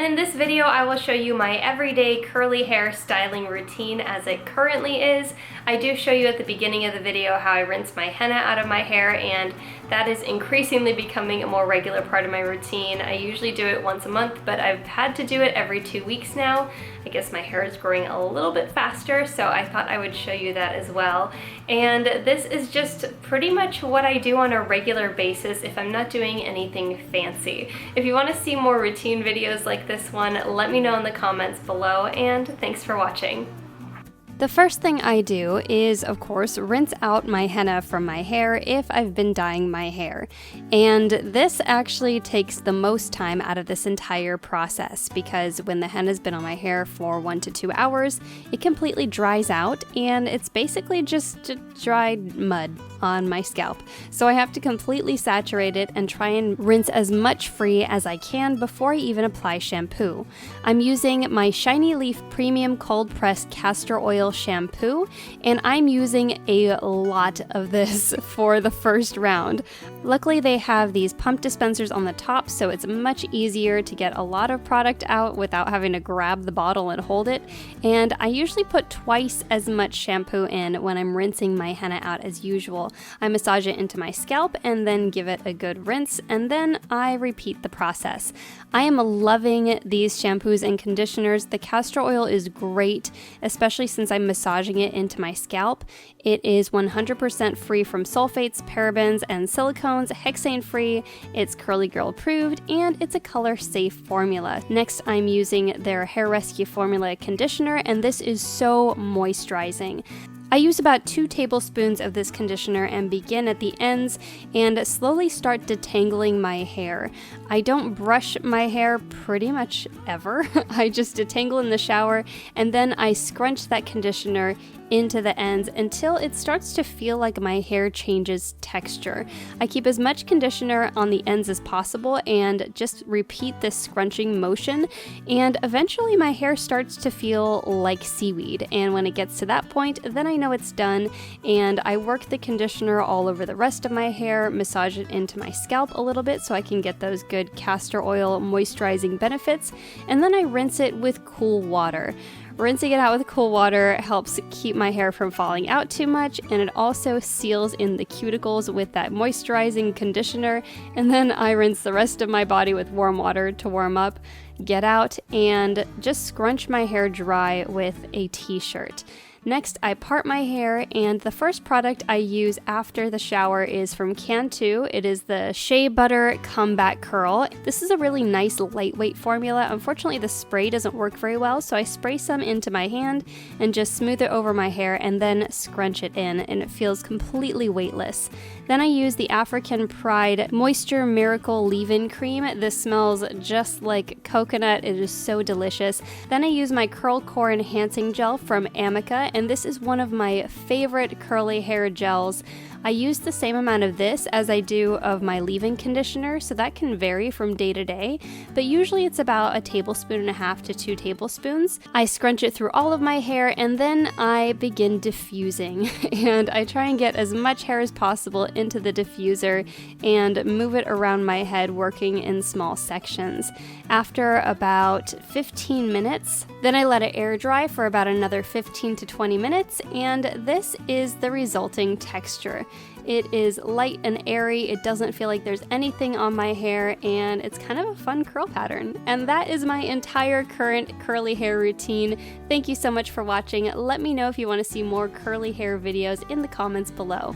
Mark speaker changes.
Speaker 1: and in this video I will show you my everyday curly hair styling routine as it currently is. I do show you at the beginning of the video how I rinse my henna out of my hair, and that is increasingly becoming a more regular part of my routine. I usually do it once a month, but I've had to do it every 2 weeks now. I guess my hair is growing a little bit faster, so I thought I would show you that as well. And this is just pretty much what I do on a regular basis if I'm not doing anything fancy. If you want to see more routine videos like this one, let me know in the comments below, and thanks for watching. The first thing I do is, of course, rinse out my henna from my hair if I've been dyeing my hair. And this actually takes the most time out of this entire process because when the henna's been on my hair for 1 to 2 hours, it completely dries out and it's basically just dried mud on my scalp. So I have to completely saturate it and try and rinse as much free as I can before I even apply shampoo. I'm using my Shiny Leaf Premium Cold Pressed Castor Oil shampoo, and I'm using a lot of this for the first round. Luckily they have these pump dispensers on the top, so it's much easier to get a lot of product out without having to grab the bottle and hold it, and I usually put twice as much shampoo in when I'm rinsing my henna out as usual. I massage it into my scalp and then give it a good rinse, and then I repeat the process. I am loving these shampoos and conditioners. The castor oil is great, especially since I'm massaging it into my scalp. It is 100% free from sulfates, parabens, and silicones, hexane free, it's Curly Girl approved, and it's a color safe formula. Next, I'm using their Hair Rescue Formula conditioner, and this is so moisturizing. I use about 2 tablespoons of this conditioner and begin at the ends and slowly start detangling my hair. I don't brush my hair pretty much ever. I just detangle in the shower, and then I scrunch that conditioner into the ends until it starts to feel like my hair changes texture. I keep as much conditioner on the ends as possible and just repeat this scrunching motion, and eventually my hair starts to feel like seaweed, and when it gets to that point, then I know it's done, and I work the conditioner all over the rest of my hair, massage it into my scalp a little bit so I can get those good castor oil moisturizing benefits, and then I rinse it with cool water. Rinsing it out with cool water helps keep my hair from falling out too much, and it also seals in the cuticles with that moisturizing conditioner, and then I rinse the rest of my body with warm water to warm up, get out, and just scrunch my hair dry with a t-shirt. Next, I part my hair, and the first product I use after the shower is from Cantu. It is the Shea Butter Comeback Curl. This is a really nice lightweight formula. Unfortunately, the spray doesn't work very well, so I spray some into my hand and just smooth it over my hair and then scrunch it in, and it feels completely weightless. Then I use the African Pride Moisture Miracle Leave-In Cream. This smells just like coconut. It is so delicious. Then I use my Curl Core Enhancing Gel from Amica, and this is one of my favorite curly hair gels. I use the same amount of this as I do of my leave-in conditioner, so that can vary from day to day, but usually it's about 1.5 tablespoons to 2 tablespoons. I scrunch it through all of my hair, and then I begin diffusing, and I try and get as much hair as possible into the diffuser and move it around my head, working in small sections. After about 15 minutes, then I let it air dry for about another 15 to 20 minutes, and this is the resulting texture. It is light and airy, it doesn't feel like there's anything on my hair, and it's kind of a fun curl pattern. And that is my entire current curly hair routine. Thank you so much for watching. Let me know if you want to see more curly hair videos in the comments below.